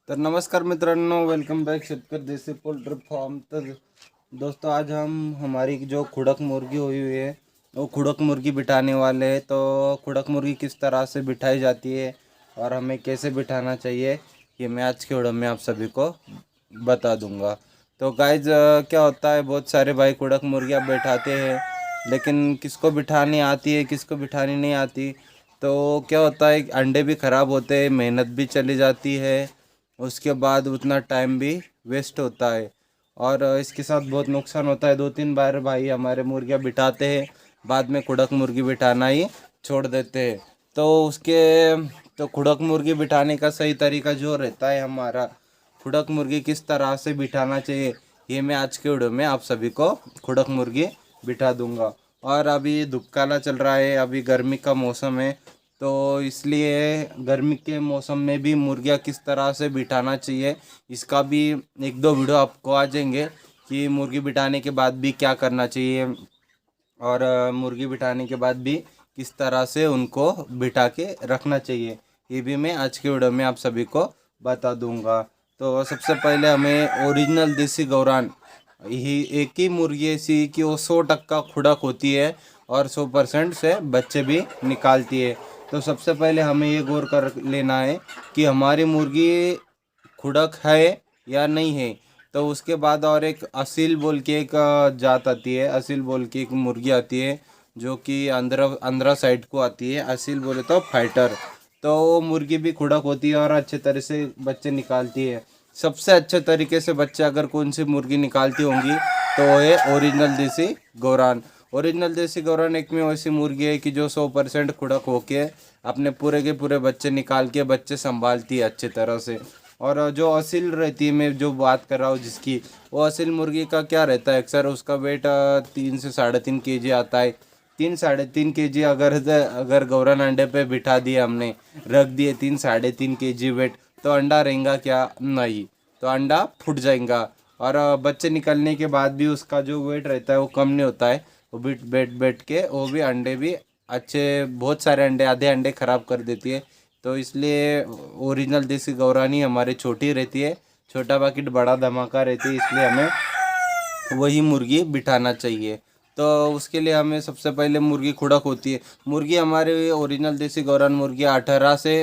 तर नमस्कार मित्रांनो, वेलकम बॅक शेतकरी देसी पोल्ट्री फार्म। तर दोस्तों, आज हम हमारी जो खुड़क मुर्गी हुई है वो खुड़क मुर्गी बिठाने वाले हैं। तो खुड़क मुर्गी किस तरह से बिठाई जाती है और हमें कैसे बिठाना चाहिए, ये मैं आज के वीडियो में आप सभी को बता दूंगा। तो गाइज, क्या होता है, बहुत सारे भाई खुड़क मुर्गियाँ बैठाते हैं, लेकिन किसको बिठानी आती है किसको बिठानी नहीं आती। तो क्या होता है, अंडे भी ख़राब होते हैं, मेहनत भी चली जाती है, उसके बाद उतना टाइम भी वेस्ट होता है और इसके साथ बहुत नुकसान होता है। 2-3 बार भाई हमारे मुर्गियाँ बिठाते हैं, बाद में खुड़क मुर्गी बिठाना ही छोड़ देते हैं। तो उसके तो खुड़क मुर्गी बिठाने का सही तरीका जो रहता है, हमारा खुड़क मुर्गी किस तरह से बिठाना चाहिए, ये मैं आज के वीडियो में आप सभी को खुड़क मुर्गी बिठा दूंगा। और अभी धूपकाला चल रहा है, अभी गर्मी का मौसम है, तो इसलिए गर्मी के मौसम में भी मुर्गियाँ किस तरह से बिठाना चाहिए, इसका भी 1-2 वीडियो आपको आ जाएंगे कि मुर्गी बिठाने के बाद भी क्या करना चाहिए और मुर्गी बिठाने के बाद भी किस तरह से उनको बिठा के रखना चाहिए, ये भी मैं आज के वीडियो में आप सभी को बता दूंगा। तो सबसे पहले हमें ओरिजिनल देसी गौरान, यही एक ही मुर्गी ऐसी कि वो 100% खुड़क होती है और 100% से बच्चे भी निकालती है। तो सबसे पहले हमें ये गौर कर लेना है कि हमारी मुर्गी खुड़क है या नहीं है। तो उसके बाद और एक असील बोल के एक जात आती है, असील बोल के एक मुर्गी आती है जो कि आंध्रा आंध्रा साइड को आती है। असील बोले तो फाइटर। तो वो मुर्गी भी खुड़क होती है और अच्छे तरह से बच्चे निकालती है। सबसे अच्छे तरीके से बच्चे अगर कौन सी मुर्गी निकालती होंगी तो वो है ओरिजिनल देसी गौरान। ओरिजिनल देसी गौरान एक में वैसी मुर्गी है कि जो 100% खुड़क होके अपने पूरे के पूरे बच्चे निकाल के बच्चे संभालती है अच्छे तरह से। और जो असील रहती है, मैं जो बात कर रहा हूँ जिसकी, वो असील मुर्गी का क्या रहता है, अक्सर उसका वेट 3 से 3.5 kg आता है। 3-3.5 kg अगर गौरन अंडे पे बिठा दिए, हमने रख दिए 3-3.5 kg वेट, तो अंडा रहेगा क्या? नहीं, तो अंडा फूट जाएगा। और बच्चे निकलने के बाद भी उसका जो वेट रहता है वो कम नहीं होता है। वो भी बैठ बैठ के वो भी अंडे भी अच्छे, बहुत सारे अंडे, आधे अंडे ख़राब कर देती है। तो इसलिए ओरिजिनल देसी गौरानी हमारे छोटी रहती है, छोटा पैकेट बड़ा धमाका रहती है, इसलिए हमें वही मुर्गी बिठाना चाहिए। तो उसके लिए हमें सबसे पहले मुर्गी खुड़क होती है। मुर्गी हमारे ओरिजिनल देसी गौरान मुर्गी 18 से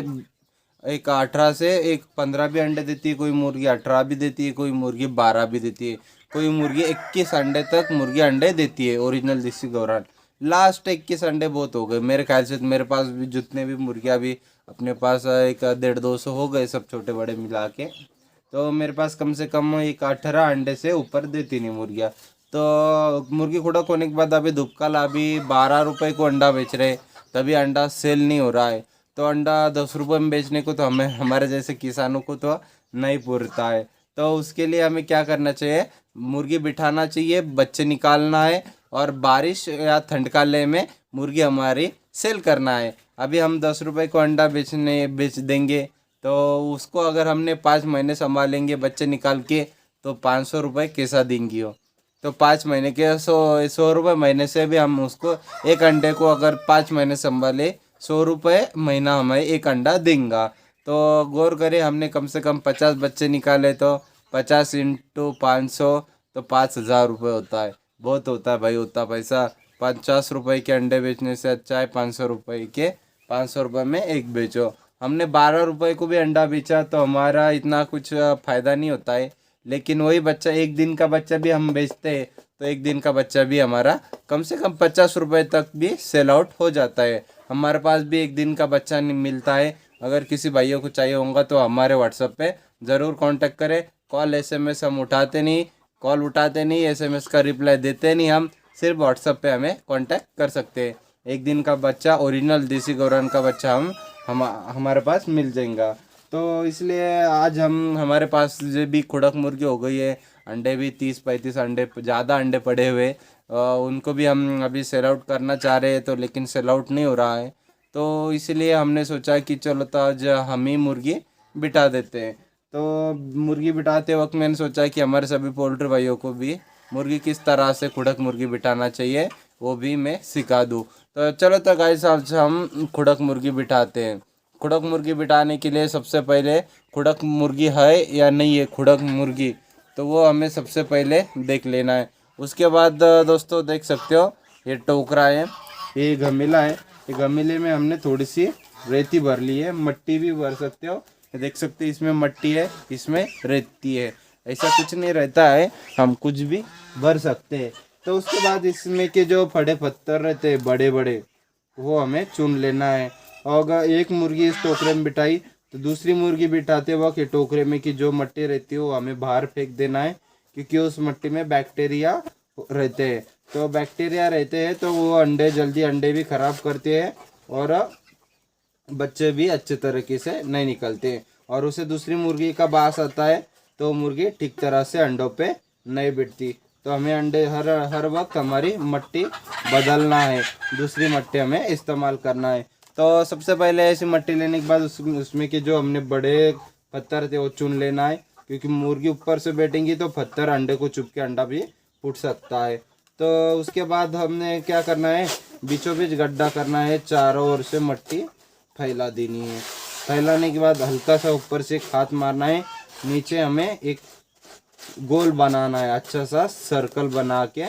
एक 15 भी अंडे देती है, कोई मुर्गी 18 भी देती है, कोई मुर्गी 12 भी देती है, कोई मुर्गी 21 अंडे तक मुर्गी अंडे देती है ओरिजिनल देसी गौरान। लास्ट 21 अंडे बहुत हो गए मेरे ख्याल से। मेरे पास भी जितने भी मुर्गियाँ भी अपने पास एक 150-200 हो गए, सब छोटे बड़े मिला के। तो मेरे पास कम से कम एक 18 अंडे से ऊपर देती नहीं मुर्गियाँ। तो मुर्गी खुड़क होने के बाद अभी धूपकाल, अभी 12 रुपये को अंडा बेच रहे, तभी अंडा सेल नहीं हो रहा है। तो अंडा 10 रुपये में बेचने को तो हमें, हमारे जैसे किसानों को तो नहीं पुरता है। तो उसके लिए हमें क्या करना चाहिए, मुर्गी बिठाना चाहिए, बच्चे निकालना है और बारिश या ठंड काले में मुर्गी हमारी सेल करना है। अभी हम 10 रुपये को अंडा बेच देंगे, तो उसको अगर हमने 5 महीने संभालेंगे बच्चे निकाल के, तो 500 रुपये कैसा देंगी हो। तो 5 महीने के 100 रुपये महीने से भी हम उसको, एक अंडे को अगर 5 महीने संभाले, 100 रुपये महीना हमें एक अंडा देंगे। तो गौर करें, हमने कम से कम 50 बच्चे निकाले, तो 50 × 500 तो 5,000 रुपये होता है। बहुत होता है भाई उतना पैसा। 50 रुपये के अंडे बेचने से अच्छा है 500 रुपये के, 500 रुपये में एक बेचो। हमने 12 रुपये को भी अंडा बेचा तो हमारा इतना कुछ फ़ायदा नहीं होता है। लेकिन वही बच्चा, एक दिन का बच्चा भी हम बेचते हैं, तो एक दिन का बच्चा भी हमारा कम से कम 50 रुपये तक भी सेल आउट हो जाता है। हमारे पास भी एक दिन का बच्चा नहीं मिलता है। अगर किसी भाइयों को चाहिए होगा तो हमारे व्हाट्सएप पे ज़रूर कांटेक्ट करें। कॉल एसएमएस हम उठाते नहीं, कॉल उठाते नहीं, एसएमएस का रिप्लाई देते नहीं हम, सिर्फ व्हाट्सएप पे हमें कांटेक्ट कर सकते हैं। एक दिन का बच्चा, ओरिजिनल देसी गौरान का बच्चा हम हमारे पास मिल जाएगा। तो इसलिए आज हमारे पास जो भी खुड़क मुर्गी हो गई है, अंडे भी 30-35 अंडे, ज़्यादा अंडे पड़े हुए, उनको भी हम अभी सेल आउट करना चाह रहे हैं, तो लेकिन सेल आउट नहीं हो रहा है। तो इसलिए हमने सोचा कि चलो तो आज हम ही मुर्गी बिठा देते हैं। तो मुर्गी बिठाते वक्त मैंने सोचा कि हमारे सभी पोल्ट्री भाइयों को भी मुर्गी किस तरह से खुड़क मुर्गी बिठाना चाहिए वो भी मैं सिखा दूँ। तो चलो तो गाइस, आज हम खुड़क मुर्गी बिठाते हैं। खुड़क मुर्गी बिठाने के लिए सबसे पहले खुड़क मुर्गी है या नहीं है खुड़क मुर्गी, तो वो हमें सबसे पहले देख लेना है। उसके बाद दोस्तों देख सकते हो ये टोकरा है, ये गमीला है। ये गमीले में हमने थोड़ी सी रेती भर ली है, मट्टी भी भर सकते हो। देख सकते हो इसमें मट्टी है, इसमें रेती है, ऐसा कुछ नहीं रहता है, हम कुछ भी भर सकते हैं। तो उसके बाद इसमें के जो बड़े पत्थर रहते हैं बड़े बड़े, वो हमें चुन लेना है। और अगर एक मुर्गी इस टोकरे में बिठाई तो दूसरी मुर्गी बिठाते वक्त ये टोकरे में की जो मट्टी रहती है वो हमें बाहर फेंक देना है, क्योंकि उस मट्टी में बैक्टीरिया रहते हैं। तो बैक्टीरिया रहते हैं तो वो अंडे जल्दी अंडे भी खराब करते हैं और बच्चे भी अच्छे तरीके से नहीं निकलते, और उसे दूसरी मुर्गी का बास आता है तो मुर्गी ठीक तरह से अंडों पे नहीं बिठती। तो हमें अंडे हर वक्त हमारी मट्टी बदलना है, दूसरी मट्टी हमें इस्तेमाल करना है। तो सबसे पहले ऐसी मट्टी लेने के बाद उसमें के जो हमने बड़े पत्थर थे वो चुन लेना है, क्योंकि मुर्गी ऊपर से बैठेंगी तो पत्थर अंडे को चुप के अंडा भी फूट सकता है। तो उसके बाद हमने क्या करना है, बीचों बीच गड्ढा करना है, चारों ओर से मट्टी फैला देनी है। फैलाने के बाद हल्का सा ऊपर से खाद मारना है, नीचे हमें एक गोल बनाना है, अच्छा सा सर्कल बना के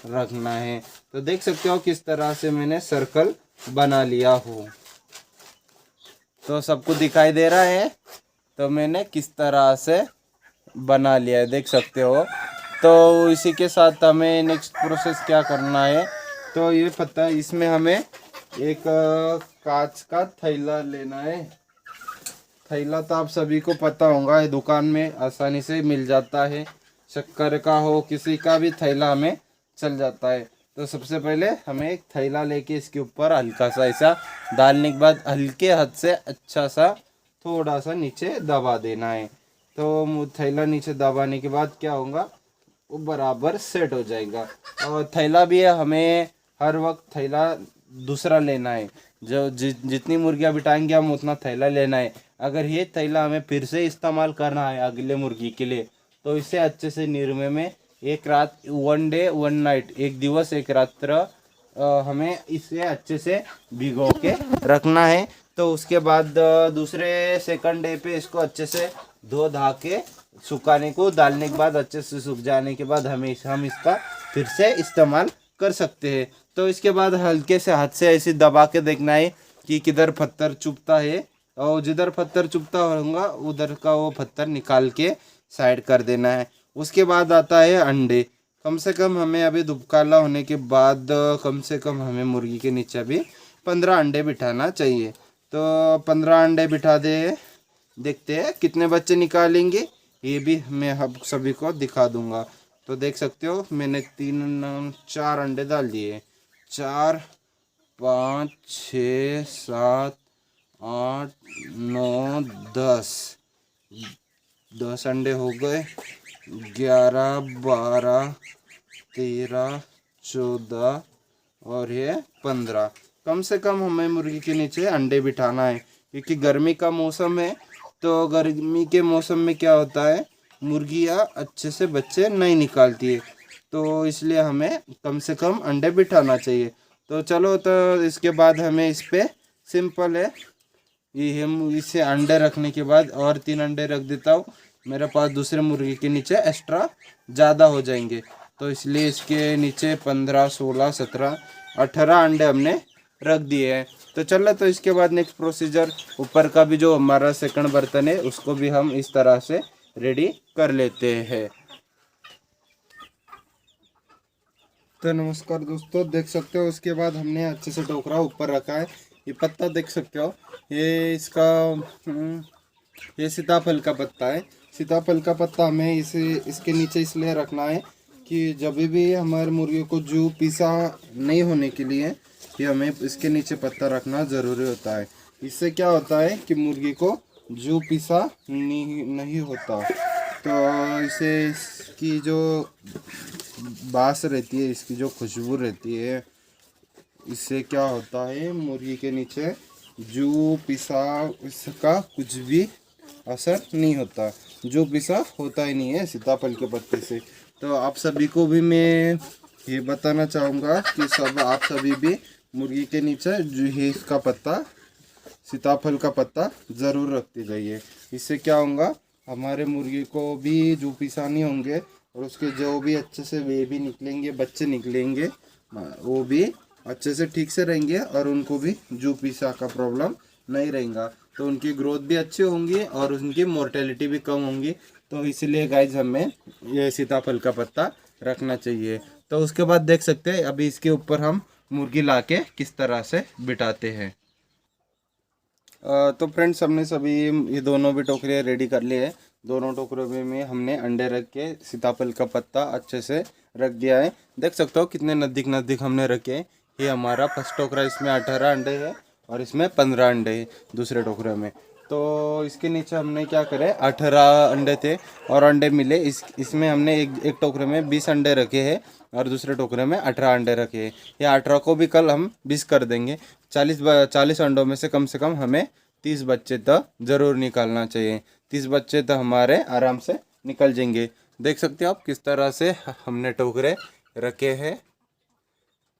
रखना है। तो देख सकते हो किस तरह से मैंने सर्कल बना लिया हो, तो सबको दिखाई दे रहा है तो मैंने किस तरह से बना लिया है, देख सकते हो। तो इसी के साथ हमें नेक्स्ट प्रोसेस क्या करना है, तो ये पता है इसमें हमें एक कांच का थैला लेना है। थैला तो आप सभी को पता होगा, ये दुकान में आसानी से मिल जाता है, शक्कर का हो किसी का भी थैला हमें चल जाता है। तो सबसे पहले हमें एक थैला लेके इसके ऊपर हल्का सा ऐसा डालने के बाद हल्के हाथ से अच्छा सा थोड़ा सा नीचे दबा देना है। तो थैला नीचे दबाने के बाद क्या होगा, वो बराबर सेट हो जाएगा। और थैला भी हमें हर वक्त थैला दूसरा लेना है, जो जितनी मुर्गियाँ बिठाएंगे हम उतना थैला लेना है। अगर ये थैला हमें फिर से इस्तेमाल करना है अगले मुर्गी के लिए, तो इसे अच्छे से निरमे में एक रात 1 डे 1 नाइट, एक दिवस एक रात्र हमें इसे अच्छे से भिगो के रखना है। तो उसके बाद दूसरे सेकंड डे पे इसको अच्छे से धो धा के सुखाने को डालने के बाद अच्छे से सूख जाने के बाद हम इसका फिर से इस्तेमाल कर सकते हैं। तो इसके बाद हल्के से हाथ से ऐसे दबा के देखना है कि किधर पत्थर चुभता है, और जिधर पत्थर चुभता होगा उधर का वो पत्थर निकाल के साइड कर देना है। उसके बाद आता है अंडे। कम से कम हमें अभी दुबकाला होने के बाद कम से कम हमें मुर्गी के नीचे भी 15 अंडे बिठाना चाहिए। तो 15 अंडे बिठा दे, देखते हैं कितने बच्चे निकालेंगे, ये भी मैं अब सभी को दिखा दूंगा। तो देख सकते हो मैंने 4 अंडे डाल दिए, 4 5 6 7 8 9 10 अंडे हो गए, 11 12 13 14 और ये 15। कम से कम हमें मुर्गी के नीचे अंडे बिठाना है, क्योंकि गर्मी का मौसम है। तो गर्मी के मौसम में क्या होता है, मुर्गियाँ अच्छे से बच्चे नहीं निकालती है, तो इसलिए हमें कम से कम अंडे बिठाना चाहिए। तो चलो, तो इसके बाद हमें इस पर सिंपल है, ये हम इसे अंडे रखने के बाद और 3 अंडे रख देता हूँ, मेरे पास दूसरे मुर्गी के नीचे एक्स्ट्रा ज़्यादा हो जाएंगे, तो इसलिए इसके नीचे 15 16 17 18 अंडे हमने रख दिए हैं। तो चलो, तो इसके बाद नेक्स्ट प्रोसीजर, ऊपर का भी जो हमारा सेकंड बर्तन है उसको भी हम इस तरह से रेडी कर लेते हैं। तो नमस्कार दोस्तों, देख सकते हो उसके बाद हमने अच्छे से टोकरा ऊपर रखा है। ये पत्ता देख सकते हो, ये इसका ये सीताफल का पत्ता है। सीताफल का पत्ता हमें इसके नीचे इसलिए रखना है कि जब भी हमारे मुर्गियों को जू पीसा नहीं होने के लिए ये हमें इसके नीचे पत्ता रखना ज़रूरी होता है। इससे क्या होता है कि मुर्गी को जू पीसा नहीं होता। तो इसे इसकी जो बास रहती है, इसकी जो खुशबू रहती है, इससे क्या होता है मुर्गी के नीचे जू पिसा इसका कुछ भी असर नहीं होता। जू पिसा होता ही नहीं है सीताफल के पत्ते से। तो आप सभी को भी मैं ये बताना चाहूँगा कि आप सभी भी मुर्गी के नीचे जो है इसका पत्ता सीताफल का पत्ता ज़रूर रखते जाइए। इससे क्या होगा, हमारे मुर्गी को भी जो पीसानी होंगे और उसके जो भी अच्छे से वे भी निकलेंगे, बच्चे निकलेंगे, वो भी अच्छे से ठीक से रहेंगे और उनको भी जू पीसा का प्रॉब्लम नहीं रहेगा। तो उनकी ग्रोथ भी अच्छी होंगी और उनकी मोर्टेलिटी भी कम होंगी। तो इसलिए गाइज हमें ये सीताफल का पत्ता रखना चाहिए। तो उसके बाद देख सकते हैं अभी इसके ऊपर हम मुर्गी लाके किस तरह से बिठाते हैं। तो फ्रेंड्स हमने सभी ये दोनों भी टोकरे रेडी कर लिए हैं। दोनों टोकरों में हमने अंडे रख के सीताफल का पत्ता अच्छे से रख दिया है। देख सकते हो कितने नज़दीक नज़दीक हमने रखे हैं। ये हमारा फर्स्ट टोकरा, इसमें 18 अंडे हैं और इसमें 15 अंडे हैं दूसरे टोकरे में। तो इसके नीचे हमने क्या करे, 18 अंडे थे और अंडे मिले। इसमें हमने एक टोकरे में 20 अंडे रखे हैं और दूसरे टोकरे में 18 अंडे रखे हैं। ये 18 को भी कल हम 20 कर देंगे। 40 अंडों में से कम हमें 30 बच्चे तो ज़रूर निकालना चाहिए। 30 बच्चे तो हमारे आराम से निकल जाएंगे। देख सकते हो आप किस तरह से हमने टोकरे रखे हैं।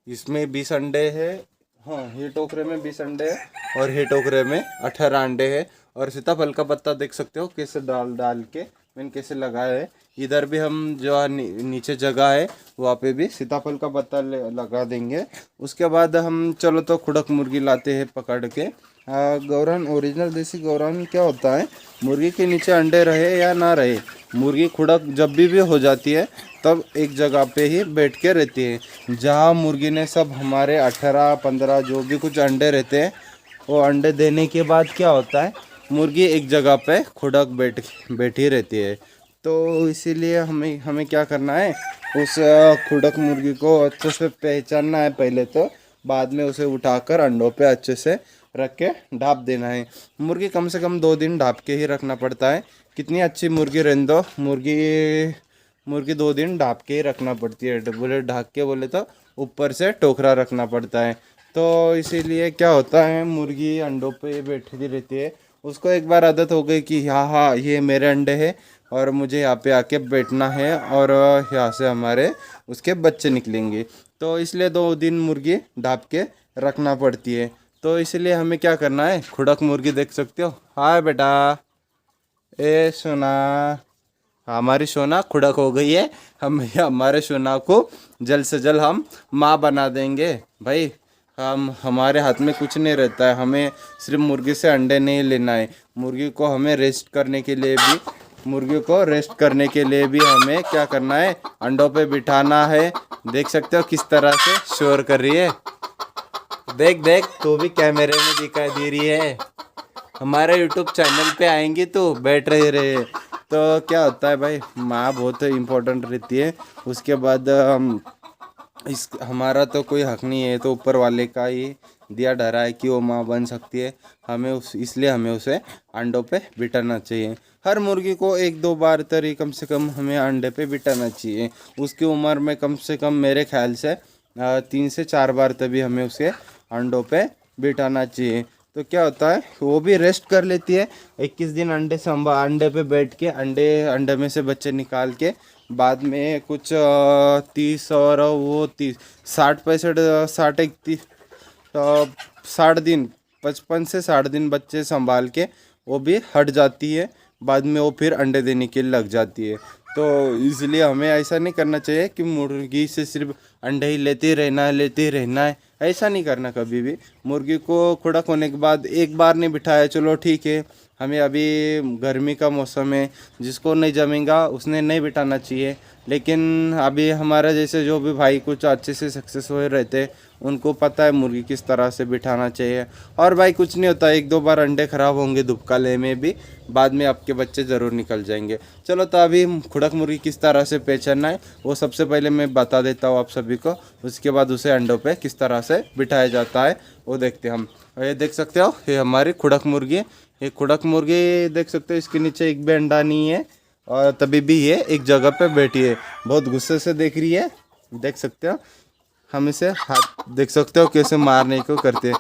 इसमें 20 अंडे हैं, हाँ ये टोकरे में 20 अंडे हैं और ये टोकरे में 18 अंडे हैं। और सीताफल का पत्ता देख सकते हो कैसे डाल के मैंने कैसे लगाया है। इधर भी हम जो नीचे जगह है वहाँ पे भी सीताफल का पत्ता लगा देंगे। उसके बाद हम चलो तो खुड़क मुर्गी लाते हैं पकड़ के। गौरान ओरिजिनल देसी गौरान क्या होता है, मुर्गी के नीचे अंडे रहे या ना रहे, मुर्गी खुड़क जब भी हो जाती है तब एक जगह पे ही बैठ के रहती है। जहाँ मुर्गी ने सब हमारे 18-15 जो भी कुछ अंडे रहते हैं, वो अंडे देने के बाद क्या होता है, मुर्गी एक जगह पे खुड़क बैठी रहती है। तो इसीलिए हमें क्या करना है, उस खुड़क मुर्गी को अच्छे से पहचानना है पहले, तो बाद में उसे उठाकर अंडों पे अच्छे से रख के ढाप देना है। मुर्गी कम से कम 2 दिन ढाप के ही रखना पड़ता है। कितनी अच्छी मुर्गी रहने दो, मुर्गी 2 दिन ढाप के ही रखना पड़ती है। बोले ढाक के बोले तो ऊपर से टोकरा रखना पड़ता है। तो इसीलिए क्या होता है, मुर्गी अंडों पे बैठी रहती है। उसको एक बार आदत हो गई कि हाँ ये मेरे अंडे हैं और मुझे यहाँ पे आके बैठना है और यहाँ से हमारे उसके बच्चे निकलेंगे। तो इसलिए 2 दिन मुर्गी ढाप के रखना पड़ती है। तो इसलिए हमें क्या करना है, खुड़क मुर्गी देख सकते हो। हाय बेटा, ए सोना, हमारी सोना खुड़क हो गई है। हमारे सोना को जल्द से जल्द हम माँ बना देंगे भाई। हमारे हाथ में कुछ नहीं रहता है, हमें सिर्फ मुर्गी से अंडे नहीं लेना है। मुर्गी को हमें रेस्ट करने के लिए भी हमें क्या करना है, अंडों पे बिठाना है। देख सकते हो किस तरह से शोर कर रही है। देख तू भी कैमरे में दिखाई दे रही है। हमारे यूट्यूब चैनल पे आएंगी तो बैठ रहे। तो क्या होता है भाई, माँ बहुत इम्पोर्टेंट रहती है। उसके बाद हमारा तो कोई हक नहीं है, तो ऊपर वाले का ही दिया डरा है कि वो माँ बन सकती है। इसलिए हमें उसे अंडों पे बिठाना चाहिए। हर मुर्गी को 1-2 बार तरी कम से कम हमें अंडे पे बिठाना चाहिए। उसकी उम्र में कम से कम मेरे ख्याल से 3 से 4 बार तभी हमें उसे अंडों पे बिठाना चाहिए। तो क्या होता है, वो भी रेस्ट कर लेती है। 21 दिन अंडे पे बैठ के अंडे में से बच्चे निकाल के बाद में कुछ 30 और वो 60 दिन 55 से 60 दिन बच्चे संभाल के वो भी हट जाती है। बाद में वो फिर अंडे देने के लिए लग जाती है। तो इसलिए हमें ऐसा नहीं करना चाहिए कि मुर्गी से सिर्फ अंडे ही लेते रहना है। ऐसा नहीं करना कभी भी। मुर्गी को खुड़क होने के बाद एक बार नहीं बिठाया, चलो ठीक है, हमें अभी गर्मी का मौसम है, जिसको नहीं जमेगा उसने नहीं बिठाना चाहिए। लेकिन अभी हमारा जैसे जो भी भाई कुछ अच्छे से सक्सेस हुए रहते, उनको पता है मुर्गी किस तरह से बिठाना चाहिए। और भाई कुछ नहीं होता, 1-2 बार अंडे ख़राब होंगे धुपकाले में भी, बाद में आपके बच्चे ज़रूर निकल जाएंगे। चलो तो अभी खुड़क मुर्गी किस तरह से पहचानना है वो सबसे पहले मैं बता देता हूँ आप सभी को। उसके बाद उसे अंडों पे किस तरह से बिठाया जाता है वो देखते हैं हम। ये देख सकते हो, ये हमारी खुड़क मुर्गी है। ये खुड़क मुर्गी देख सकते हो, इसके नीचे एक भी अंडा नहीं है और तभी भी ये एक जगह पे बैठी है, बहुत गुस्से से देख रही है। देख सकते हो, हम इसे हाथ देख सकते हो कैसे मारने को करते हैं।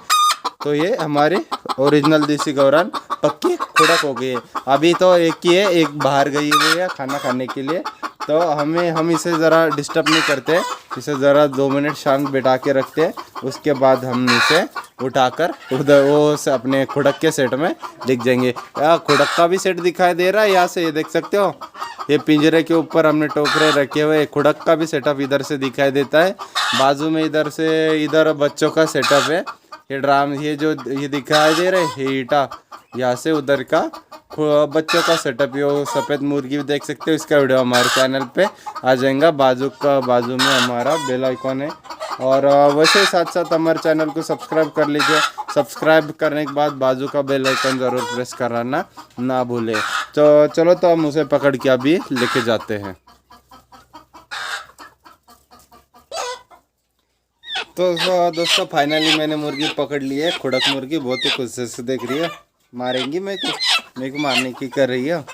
तो ये हमारी ओरिजिनल देसी गौरान पक्की खुड़क हो गई है। अभी तो एक ही है, एक बाहर गई हुई है खाना खाने के लिए। तो हम इसे ज़रा डिस्टर्ब नहीं करते, इसे ज़रा 2 मिनट शांत बैठा के रखते। उसके बाद हम इसे उठाकर उधर वो अपने खुड़क के सेट में दिख जाएंगे। खुड़क का भी सेट दिखाई दे रहा है यहाँ से, ये देख सकते हो। ये पिंजरे के ऊपर हमने टोकरे रखे हुए, खुड़क का भी सेटअप इधर से दिखाई देता है। बाजू में इधर से इधर बच्चों का सेटअप है। ये ड्राम ये जो ये दिखाई दे रहे है ईटा, यहाँ से उधर का बच्चों का सेटअप। ये सफ़ेद मुर्गी भी देख सकते हो। इसका वीडियो हमारे चैनल पे आ जाएगा। बाजू में हमारा बेल आइकॉन है। और वैसे साथ साथ हमारे चैनल को सब्सक्राइब कर लीजिए। सब्सक्राइब करने के बाद बाजू का बेल आइकन ज़रूर प्रेस कराना ना भूले। तो चलो तो हम उसे पकड़ के अभी लेके जाते हैं। तो दोस्तों फाइनली मैंने मुर्गी पकड़ ली है, खुड़क मुर्गी। बहुत ही खुशी से देख रही है, मारेंगी मेरे को मारने की कर रही है।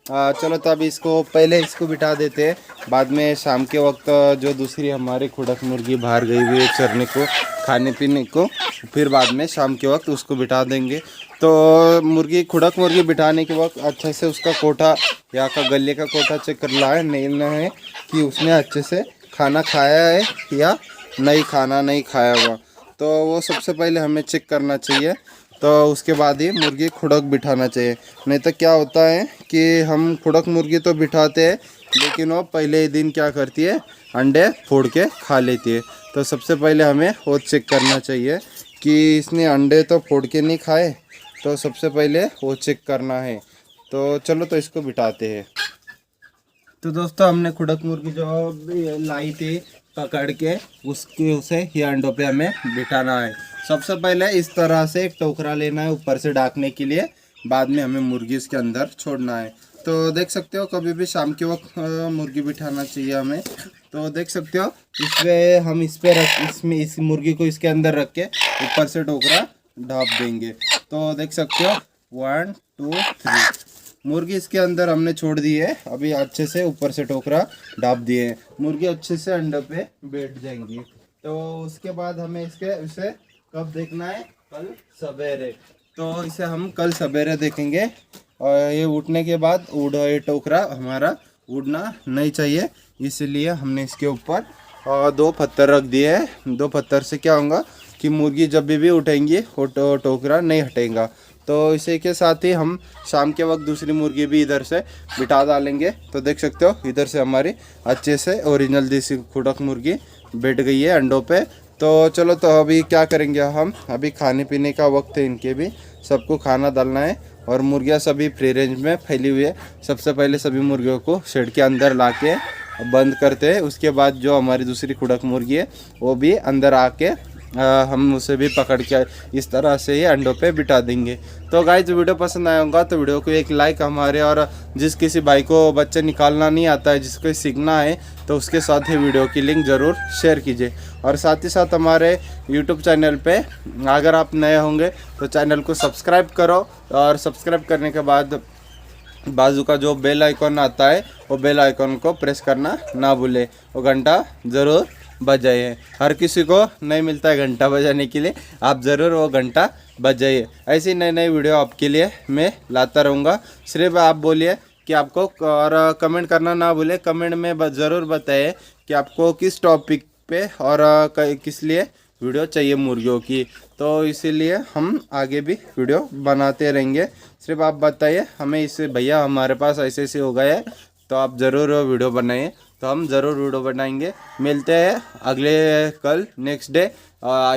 चलो तो अभी इसको पहले इसको बिठा देते हैं। बाद में शाम के वक्त जो दूसरी हमारी खुड़क मुर्गी बाहर गई हुई है चरने को, खाने पीने को, फिर बाद में शाम के वक्त उसको बिठा देंगे। तो खुड़क मुर्गी बिठाने के वक्त अच्छे से उसका कोठा, यहाँ का गले का कोठा चेक कर रहा है, नहीं है कि उसने अच्छे से खाना खाया है या नहीं खाया हुआ। तो वो सबसे पहले हमें चेक करना चाहिए। तो उसके बाद ही मुर्गी खुड़क बिठाना चाहिए। नहीं तो क्या होता है कि हम खुड़क मुर्गी तो बिठाते हैं, लेकिन वो पहले ही दिन क्या करती है, अंडे फोड़ के खा लेती है। तो सबसे पहले हमें वो चेक करना चाहिए कि इसने अंडे तो फोड़ के नहीं खाए। तो सबसे पहले वो चेक करना है। तो चलो तो इसको बिठाते हैं। तो दोस्तों हमने खुड़क मुर्गी जो लाई थी पकड़ के उसे ये अंडों पे हमें बिठाना है। सबसे पहले इस तरह से एक टोकरा लेना है ऊपर से ढकने के लिए। बाद में हमें मुर्गी इसके अंदर छोड़ना है। तो देख सकते हो कभी भी शाम के वक्त मुर्गी बिठाना चाहिए हमें। तो देख सकते हो इस मुर्गी को इसके अंदर रख के ऊपर से टोकरा ढाप देंगे। तो देख सकते हो 1 2 3 मुर्गी इसके अंदर हमने छोड़ दी है। अभी अच्छे से ऊपर से टोकरा ढाप दिए हैं। मुर्गी अच्छे से अंडे पे बैठ जाएंगी। तो उसके बाद हमें इसे कब देखना है, कल सवेरे। तो इसे हम कल सवेरे देखेंगे। और ये उठने के बाद ये टोकरा हमारा उड़ना नहीं चाहिए, इसलिए हमने इसके ऊपर 2 पत्थर रख दिए हैं। 2 पत्थर से क्या होगा कि मुर्गी जब भी उठेंगी वो टोकरा नहीं हटेगा। तो इसी के साथ ही हम शाम के वक्त दूसरी मुर्गी भी इधर से बिठा डालेंगे। तो देख सकते हो इधर से हमारी अच्छे से ओरिजिनल देसी खुड़क मुर्गी बैठ गई है अंडों पे। तो चलो तो अभी क्या करेंगे हम, अभी खाने पीने का वक्त है, इनके भी सबको खाना डालना है। और मुर्गियाँ सभी फ्री रेंज में फैली हुई है। सबसे पहले सभी मुर्गियों को शेड के अंदर ला के बंद करते हैं। उसके बाद जो हमारी दूसरी खुड़क मुर्गी है वो भी अंदर आके हम उसे भी पकड़ के इस तरह से ये अंडों पे बिठा देंगे। तो गाइस वीडियो पसंद आया होगा तो वीडियो को एक लाइक हमारे, और जिस किसी भाई को बच्चे निकालना नहीं आता है, जिसको सीखना है, तो उसके साथ ही वीडियो की लिंक ज़रूर शेयर कीजिए। और साथ ही साथ हमारे यूट्यूब चैनल पे अगर आप नए होंगे तो चैनल को सब्सक्राइब करो। और सब्सक्राइब करने के बाद बाजू का जो बेल आइकॉन आता है वो बेल आइकॉन को प्रेस करना ना भूले। वो घंटा ज़रूर बजाइए। हर किसी को नहीं मिलता है घंटा बजाने के लिए, आप ज़रूर वो घंटा बजाइए। ऐसी नई वीडियो आपके लिए मैं लाता रहूँगा। सिर्फ आप बोलिए कि आपको, और कमेंट करना ना भूले। कमेंट में ज़रूर बताइए कि आपको किस टॉपिक पे और किस लिए वीडियो चाहिए मुर्गियों की। तो इसीलिए हम आगे भी वीडियो बनाते रहेंगे। सिर्फ आप बताइए हमें, इससे भैया हमारे पास ऐसे हो गए हैं तो आप ज़रूर वीडियो बनाइए। तो हम ज़रूर वीडियो बनाएंगे। मिलते हैं अगले कल नेक्स्ट डे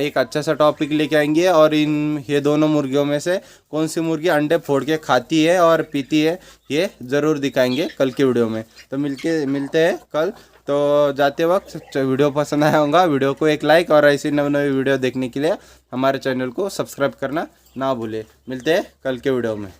एक अच्छा सा टॉपिक लेके आएंगे। और ये दोनों मुर्गियों में से कौन सी मुर्गी अंडे फोड़ के खाती है और पीती है, ये ज़रूर दिखाएंगे कल के वीडियो में। तो मिलते हैं कल। तो जाते वक्त वीडियो पसंद आया होगा, वीडियो को एक लाइक, और ऐसी नई वीडियो देखने के लिए हमारे चैनल को सब्सक्राइब करना ना भूले। मिलते हैं कल के वीडियो में।